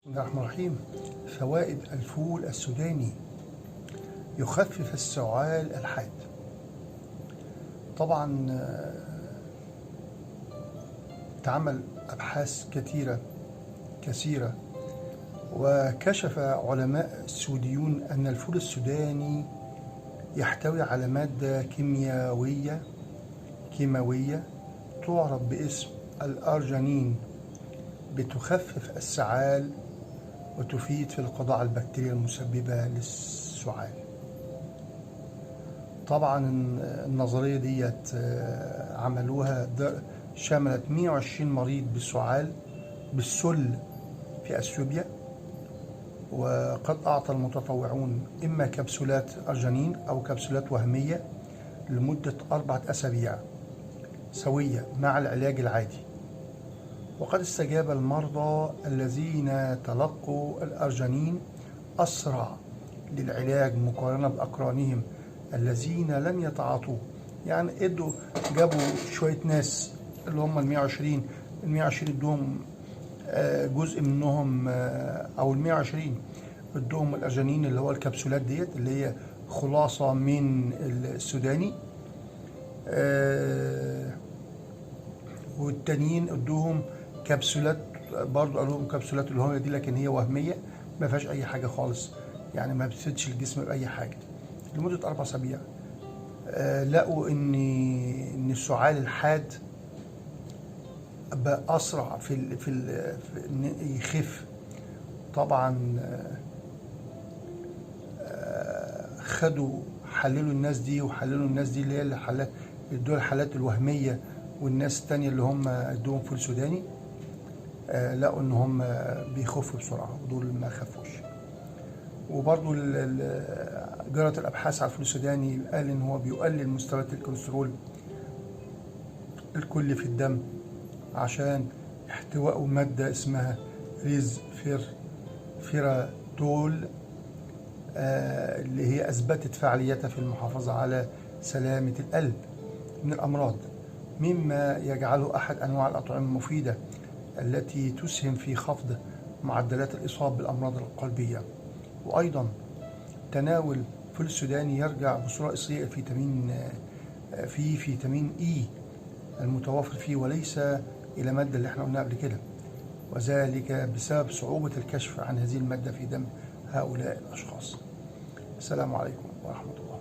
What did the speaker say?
بسم الله الرحمن الرحيم. فوائد الفول السوداني: يخفف السعال الحاد. طبعا تعمل أبحاث كثيرة وكشف علماء سوريون أن الفول السوداني يحتوي على مادة كيماوية تعرف باسم الأرجينين، بتخفف السعال وتفيد في القضاء على البكتيريا المسببة للسعال. طبعا النظرية ديت عملوها شملت 120 مريض بالسل في أثيوبيا، وقد أعطى المتطوعون إما كبسولات أرجينين أو كبسولات وهمية لمدة 4 أسابيع سوية مع العلاج العادي. وقد استجاب المرضى الذين تلقوا الأرجينين أسرع للعلاج مقارنة بأقرانهم الذين لم يتعاطوه. يعني جابوا شوية ناس اللي هم ال 120 ادوهم جزء منهم، أو ال 120 ادوهم الأرجينين اللي هو الكبسولات ديت اللي هي خلاصة من السوداني، والتانيين ادوهم كبسولات، برضو قالوا لهم كبسولات الهومية دي، لكن هي وهمية ما فيهاش أي حاجة خالص، يعني ما بتفيدش الجسم بأي حاجة لمدة 4 أسابيع. لقوا إن السعال الحاد بقى أسرع في إن يخف. طبعا حللوا الناس دي اللي هي ادوا الحالات الوهمية، والناس التانية اللي هم ادوهم فول سوداني لقوا ان هم بيخفوا بسرعة، ودول ما خفوش. وبرضو جرت الابحاث على الفول السوداني، قال ان هو بيقلل مستويات الكوليسترول الكلي في الدم عشان احتوائه مادة اسمها ريزفيراتول، اللي هي اثبتت فعاليتها في المحافظة على سلامة القلب من الامراض، مما يجعله احد انواع الاطعمة المفيدة التي تسهم في خفض معدلات الإصابة بالأمراض القلبية. وأيضا تناول الفول السوداني يرجع بصورة رئيسية فيتامين إي المتوفر فيه، وليس إلى مادة اللي احنا قلناها قبل كده، وذلك بسبب صعوبة الكشف عن هذه المادة في دم هؤلاء الأشخاص. السلام عليكم ورحمة الله.